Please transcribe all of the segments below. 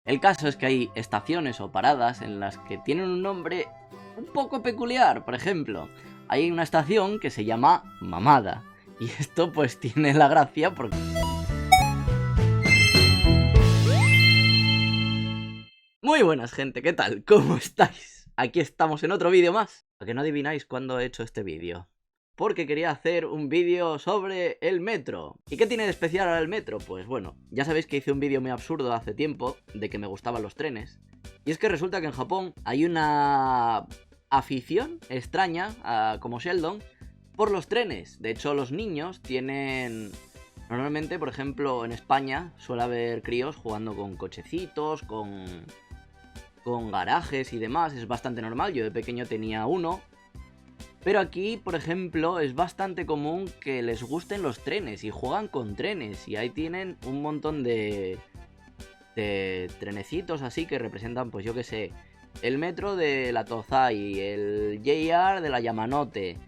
El caso es que hay estaciones o paradas en las que tienen un nombre un poco peculiar. Por ejemplo, hay una estación que se llama Mamada. Y esto pues tiene la gracia porque... Muy buenas, gente, ¿qué tal? ¿Cómo estáis? Aquí estamos en otro vídeo más. ¿A que no adivináis cuándo he hecho este vídeo? Porque quería hacer un vídeo sobre el metro. ¿Y qué tiene de especial ahora el metro? Pues bueno, ya sabéis que hice un vídeo muy absurdo hace tiempo de que me gustaban los trenes. Y es que resulta que en Japón hay una afición extraña, como Sheldon, por los trenes. De hecho, los niños tienen... Normalmente, por ejemplo, en España suele haber críos jugando con cochecitos, con garajes y demás. Es bastante normal, yo de pequeño tenía uno. Pero aquí, por ejemplo, es bastante común que les gusten los trenes y juegan con trenes. Y ahí tienen un montón de trenecitos así que representan, pues yo que sé, el metro de la Tozai, el JR de la Yamanote,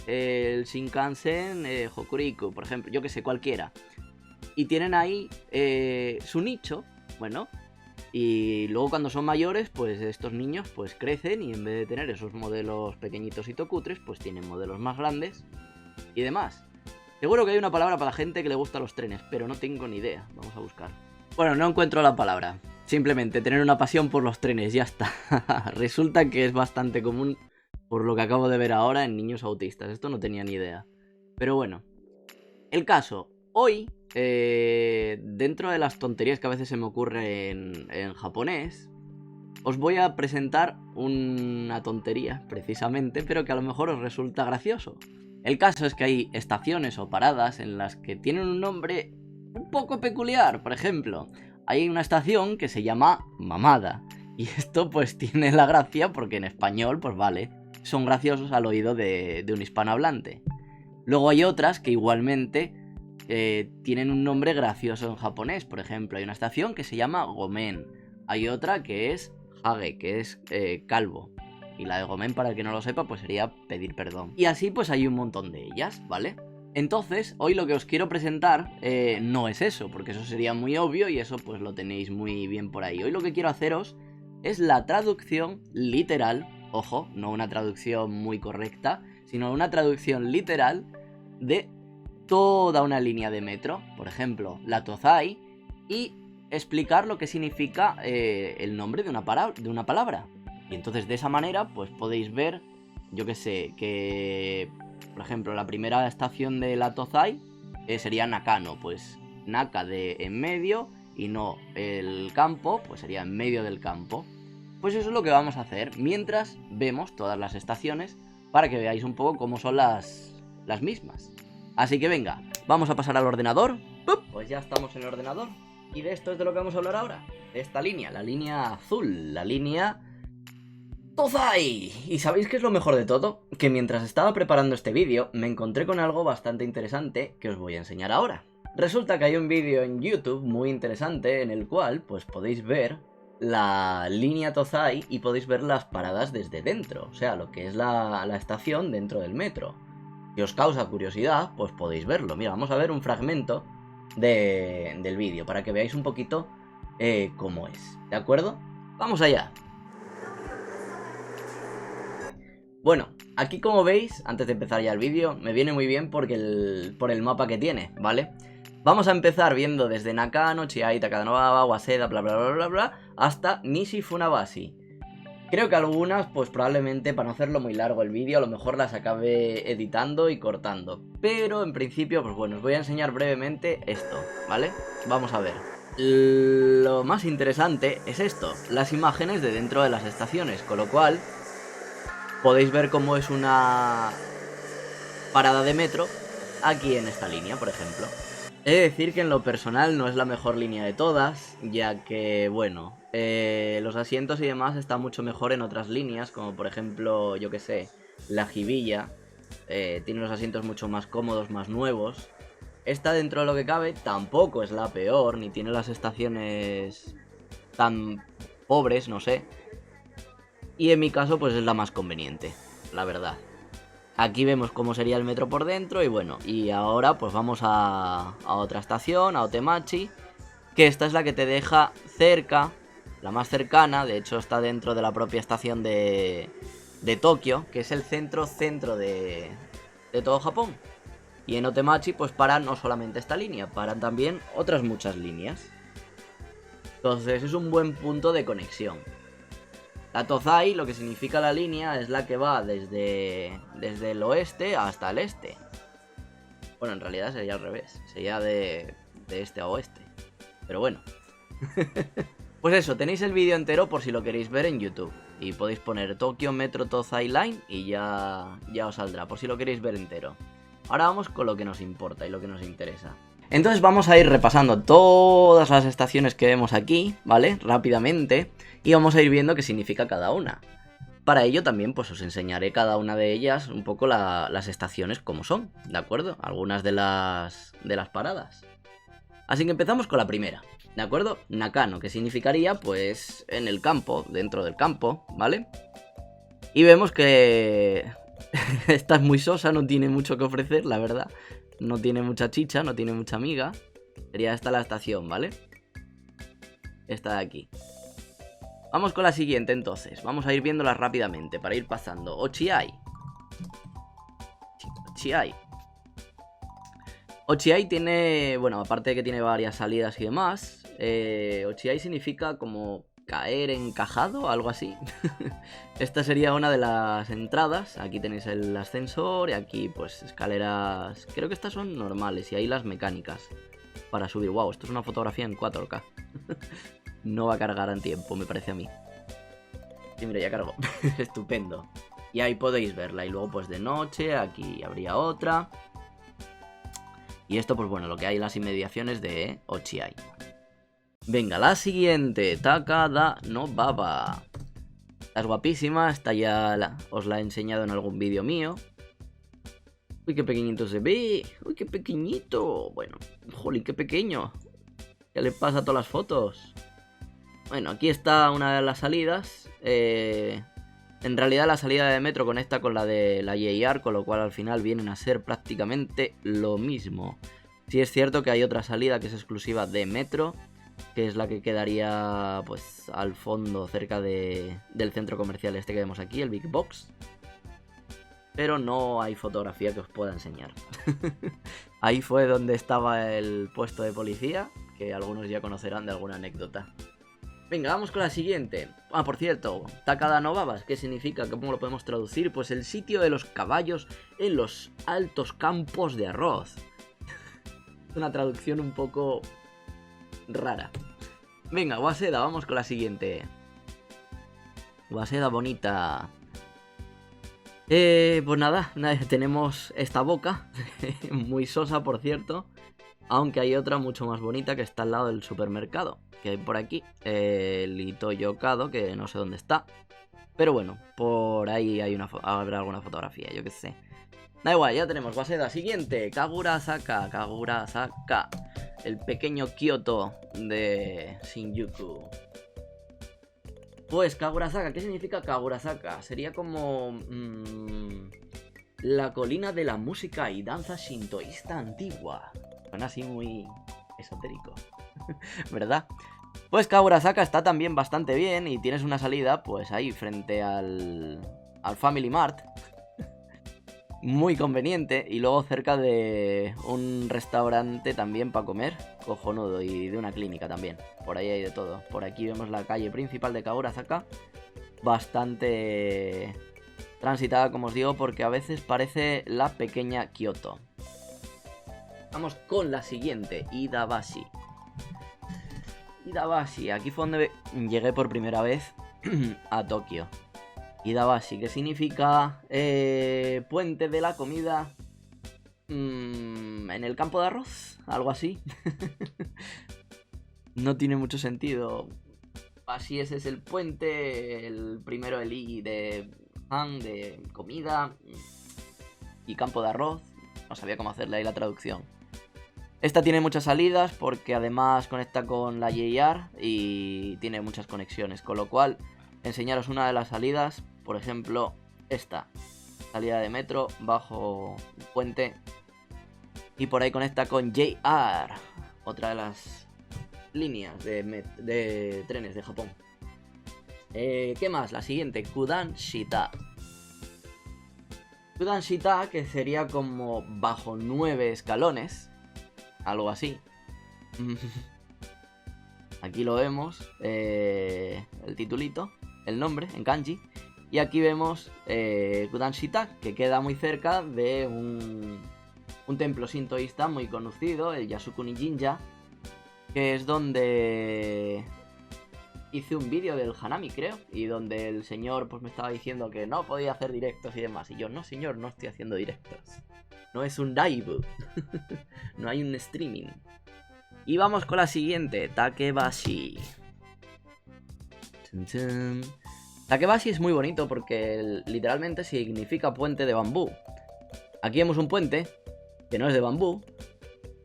el Shinkansen Hokuriku, por ejemplo, yo que sé, cualquiera. Y tienen ahí su nicho, bueno. Y luego cuando son mayores, pues estos niños pues crecen y en vez de tener esos modelos pequeñitos y tocutres, pues tienen modelos más grandes y demás. Seguro que hay una palabra para la gente que le gusta los trenes, pero no tengo ni idea. Vamos a buscar. Bueno, no encuentro la palabra. Simplemente tener una pasión por los trenes, ya está. Resulta que es bastante común, por lo que acabo de ver ahora, en niños autistas. Esto no tenía ni idea. Pero bueno, el caso. Hoy, dentro de las tonterías que a veces se me ocurren en japonés, os voy a presentar una tontería, precisamente, pero que a lo mejor os resulta gracioso. El caso es que hay estaciones o paradas en las que tienen un nombre un poco peculiar. Por ejemplo, hay una estación que se llama Mamada. Y esto pues tiene la gracia porque en español, pues vale, son graciosos al oído de un hispanohablante. Luego hay otras que igualmente... tienen un nombre gracioso en japonés. Por ejemplo, hay una estación que se llama Gomen. Hay otra que es Hage, que es calvo. Y la de Gomen, para el que no lo sepa, pues sería pedir perdón. Y así pues hay un montón de ellas, ¿vale? Entonces, hoy lo que os quiero presentar no es eso, porque eso sería muy obvio y eso pues lo tenéis muy bien por ahí. Hoy lo que quiero haceros es la traducción literal, ojo, no una traducción muy correcta, sino una traducción literal de toda una línea de metro, por ejemplo, la Tozai, y explicar lo que significa el nombre de una palabra. Y entonces de esa manera, pues podéis ver, yo que sé, que, por ejemplo, la primera estación de la Tozai sería Nakano, pues Naka de en medio y no el campo, pues sería en medio del campo. Pues eso es lo que vamos a hacer mientras vemos todas las estaciones para que veáis un poco cómo son las mismas. Así que venga, vamos a pasar al ordenador. ¡Pup! Pues ya estamos en el ordenador. Y de esto es de lo que vamos a hablar ahora. De esta línea, la línea azul, la línea Tozai. ¿Y sabéis qué es lo mejor de todo? Que mientras estaba preparando este vídeo me encontré con algo bastante interesante que os voy a enseñar ahora. Resulta que hay un vídeo en YouTube muy interesante en el cual pues podéis ver la línea Tozai y podéis ver las paradas desde dentro. O sea, lo que es la estación dentro del metro. Si os causa curiosidad, pues podéis verlo. Mira, vamos a ver un fragmento del vídeo para que veáis un poquito cómo es, ¿de acuerdo? ¡Vamos allá! Bueno, aquí como veis, antes de empezar ya el vídeo, me viene muy bien porque por el mapa que tiene, ¿vale? Vamos a empezar viendo desde Nakano, Chiai, Takadanobaba, Waseda, bla bla bla bla bla, hasta Nishi Funabashi. Creo que algunas, pues probablemente para no hacerlo muy largo el vídeo, a lo mejor las acabe editando y cortando. Pero en principio, pues bueno, os voy a enseñar brevemente esto, ¿vale? Vamos a ver. Lo más interesante es esto, las imágenes de dentro de las estaciones, con lo cual podéis ver cómo es una parada de metro aquí en esta línea, por ejemplo. He de decir que en lo personal no es la mejor línea de todas, ya que, bueno, los asientos y demás están mucho mejor en otras líneas, como por ejemplo, yo que sé, la Hibiya, tiene los asientos mucho más cómodos, más nuevos. Esta, dentro de lo que cabe, tampoco es la peor, ni tiene las estaciones tan pobres, no sé. Y en mi caso, pues es la más conveniente, la verdad. Aquí vemos cómo sería el metro por dentro y bueno, y ahora pues vamos a otra estación, a Otemachi, que esta es la que te deja cerca La más cercana, de hecho, está dentro de la propia estación de Tokio, que es el centro de todo Japón. Y en Otemachi pues paran no solamente esta línea, paran también otras muchas líneas. Entonces es un buen punto de conexión. La Tozai, lo que significa la línea, es la que va desde el oeste hasta el este. Bueno, en realidad sería al revés, sería de este a oeste. Pero bueno. Pues eso, tenéis el vídeo entero por si lo queréis ver en YouTube. Y podéis poner Tokyo Metro Tozai Line y ya os saldrá, por si lo queréis ver entero. Ahora vamos con lo que nos importa y lo que nos interesa. Entonces vamos a ir repasando todas las estaciones que vemos aquí, ¿vale? Rápidamente. Y vamos a ir viendo qué significa cada una. Para ello también pues os enseñaré cada una de ellas un poco las estaciones como son, ¿de acuerdo? Algunas de las paradas. Así que empezamos con la primera, ¿de acuerdo? Nakano, que significaría pues en el campo, dentro del campo, ¿vale? Y vemos que esta es muy sosa, no tiene mucho que ofrecer, la verdad. No tiene mucha chicha, no tiene mucha amiga. Sería esta la estación, ¿vale? Esta de aquí. Vamos con la siguiente entonces. Vamos a ir viéndolas rápidamente para ir pasando. Ochiai. Ochiai tiene, bueno, aparte de que tiene varias salidas y demás, Ochiai significa como caer encajado, algo así. Esta sería una de las entradas. Aquí tenéis el ascensor y aquí pues escaleras. Creo que estas son normales y ahí las mecánicas para subir. Wow, esto es una fotografía en 4K. No va a cargar en tiempo, me parece a mí. Sí, mira, ya cargó. Estupendo. Y ahí podéis verla. Y luego pues de noche, aquí habría otra. Y esto pues bueno, lo que hay en las inmediaciones de Ochiai. Venga, la siguiente, Takada no Baba. Es guapísima, esta ya os la he enseñado en algún vídeo mío. Uy, qué pequeñito se ve. Uy, qué pequeñito. Bueno, jolín, qué pequeño. ¿Qué le pasa a todas las fotos? Bueno, aquí está una de las salidas. En realidad la salida de metro conecta con la de la JR, con lo cual al final vienen a ser prácticamente lo mismo. Sí es cierto que hay otra salida que es exclusiva de metro, que es la que quedaría pues al fondo, cerca del centro comercial este que vemos aquí, el Big Box. Pero no hay fotografía que os pueda enseñar. Ahí fue donde estaba el puesto de policía, que algunos ya conocerán de alguna anécdota. Venga, vamos con la siguiente. Ah, por cierto, Takada no Babas, ¿qué significa? ¿Cómo lo podemos traducir? Pues el sitio de los caballos en los altos campos de arroz. Una traducción un poco rara. Venga, Waseda, vamos con la siguiente. Waseda bonita. Pues nada, tenemos esta boca. Muy sosa, por cierto. Aunque hay otra mucho más bonita que está al lado del supermercado, que hay por aquí, el Ito-Yokado, que no sé dónde está. Pero bueno, por ahí habrá alguna fotografía, yo qué sé. Da igual, ya tenemos Waseda. Siguiente, Kagurazaka. El pequeño Kioto de Shinjuku. Pues Kagurazaka, ¿qué significa Kagurazaka? Sería como... la colina de la música y danza shintoísta antigua. Suena así muy esotérico, ¿verdad? Pues Kagurazaka está también bastante bien y tienes una salida pues ahí frente al Family Mart. Muy conveniente y luego cerca de un restaurante también para comer, cojonudo, y de una clínica también. Por ahí hay de todo. Por aquí vemos la calle principal de Kagurazaka, bastante transitada, como os digo, porque a veces parece la pequeña Kioto. Vamos con la siguiente, Iidabashi. Iidabashi, aquí fue donde llegué por primera vez a Tokio. Iidabashi, que significa puente de la comida en el campo de arroz, algo así. No tiene mucho sentido. Así ese es el puente, el primero el I de Han, de comida, y campo de arroz. No sabía cómo hacerle ahí la traducción. Esta tiene muchas salidas porque además conecta con la JR y tiene muchas conexiones, con lo cual enseñaros una de las salidas, por ejemplo esta, salida de metro, bajo un puente y por ahí conecta con JR, otra de las líneas de trenes de Japón. ¿Qué más? La siguiente, Kudan Shita. Kudan Shita, que sería como bajo 9 escalones, algo así. Aquí lo vemos, el titulito, el nombre en kanji. Y aquí vemos Kudan Shita, que queda muy cerca de un templo sintoísta muy conocido, el Yasukuni Jinja, que es donde hice un vídeo del Hanami, creo, y donde el señor pues me estaba diciendo que no podía hacer directos y demás. Y yo, no señor, no estoy haciendo directos. No es un live. No hay un streaming. Y vamos con la siguiente, Takebashi. Chun, chun. Takebashi es muy bonito porque literalmente significa puente de bambú. Aquí vemos un puente que no es de bambú,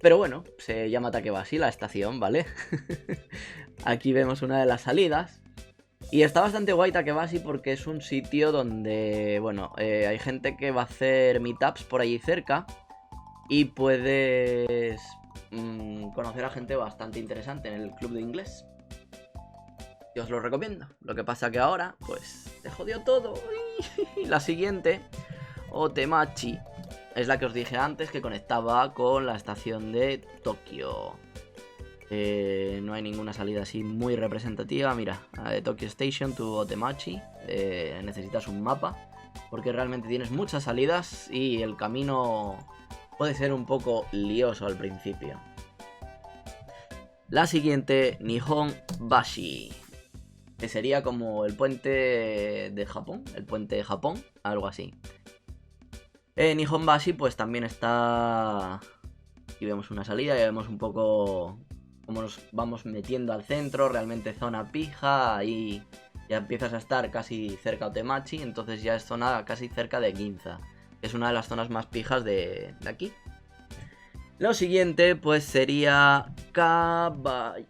pero bueno, se llama Takebashi la estación, ¿vale? Aquí vemos una de las salidas. Y está bastante guay Takebashi porque es un sitio donde, bueno, hay gente que va a hacer meetups por allí cerca. Y puedes conocer a gente bastante interesante en el club de inglés. Yo os lo recomiendo. Lo que pasa que ahora, pues, te jodió todo. La siguiente, Otemachi, es la que os dije antes, que conectaba con la estación de Tokio. No hay ninguna salida así muy representativa. Mira, de Tokyo Station to Otemachi. Necesitas un mapa, porque realmente tienes muchas salidas y el camino puede ser un poco lioso al principio. La siguiente, Nihon Bashi, que sería como el puente de Japón, el puente de Japón, algo así. Nihon Bashi pues también está... Aquí vemos una salida, ya vemos un poco cómo nos vamos metiendo al centro, realmente zona pija, ahí ya empiezas a estar casi cerca de Otemachi, entonces ya es zona casi cerca de Ginza. Es una de las zonas más pijas de aquí. Lo siguiente pues sería Kayabacho.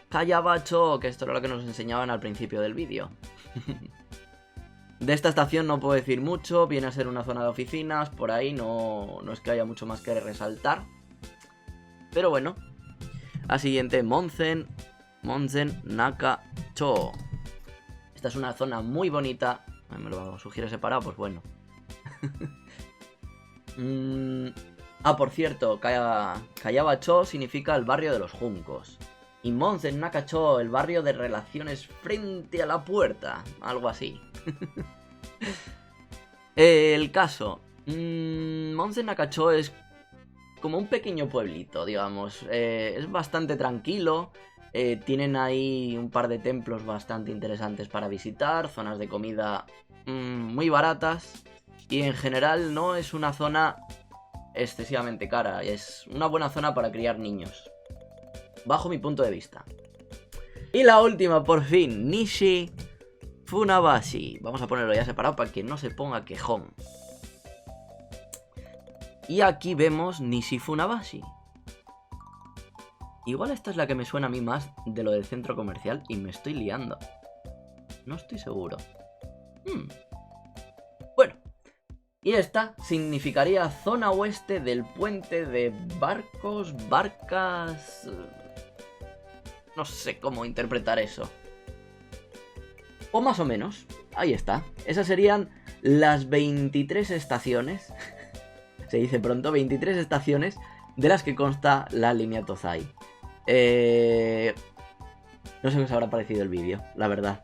Kayabacho, que esto era lo que nos enseñaban al principio del vídeo. De esta estación no puedo decir mucho, viene a ser una zona de oficinas, por ahí no es que haya mucho más que resaltar. Pero bueno. La siguiente, Monzen Nakacho. Esta es una zona muy bonita. Me lo sugiere separado, pues bueno. Por cierto, Kayabacho significa el barrio de los juncos. Y Monzen Nakacho, el barrio de relaciones frente a la puerta. Algo así. El caso. Monzen Nakacho es como un pequeño pueblito, digamos. Es bastante tranquilo. Tienen ahí un par de templos bastante interesantes para visitar. Zonas de comida muy baratas. Y en general no es una zona excesivamente cara. Es una buena zona para criar niños, bajo mi punto de vista. Y la última, por fin, Nishi Funabashi. Vamos a ponerlo ya separado para que no se ponga quejón. Y aquí vemos Nishi Funabashi. Igual esta es la que me suena a mí más de lo del centro comercial y me estoy liando. No estoy seguro. Bueno. Y esta significaría zona oeste del puente de barcas... No sé cómo interpretar eso. O más o menos, ahí está. Esas serían las 23 estaciones, se dice pronto, 23 estaciones de las que consta la línea Tozai. No sé qué os habrá parecido el vídeo, la verdad.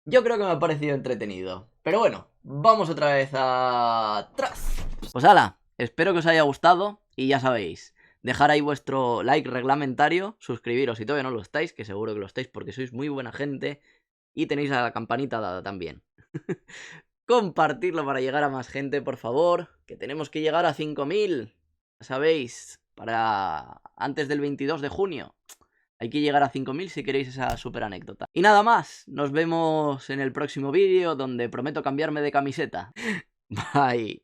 Yo creo que me ha parecido entretenido. Pero bueno, vamos otra vez atrás. Pues hala, espero que os haya gustado y ya sabéis, dejar ahí vuestro like reglamentario, suscribiros si todavía no lo estáis, que seguro que lo estáis porque sois muy buena gente y tenéis a la campanita dada también. Compartirlo para llegar a más gente, por favor, que tenemos que llegar a 5000, ya sabéis, para antes del 22 de junio. Hay que llegar a 5000 si queréis esa super anécdota. Y nada más, nos vemos en el próximo vídeo donde prometo cambiarme de camiseta. Bye.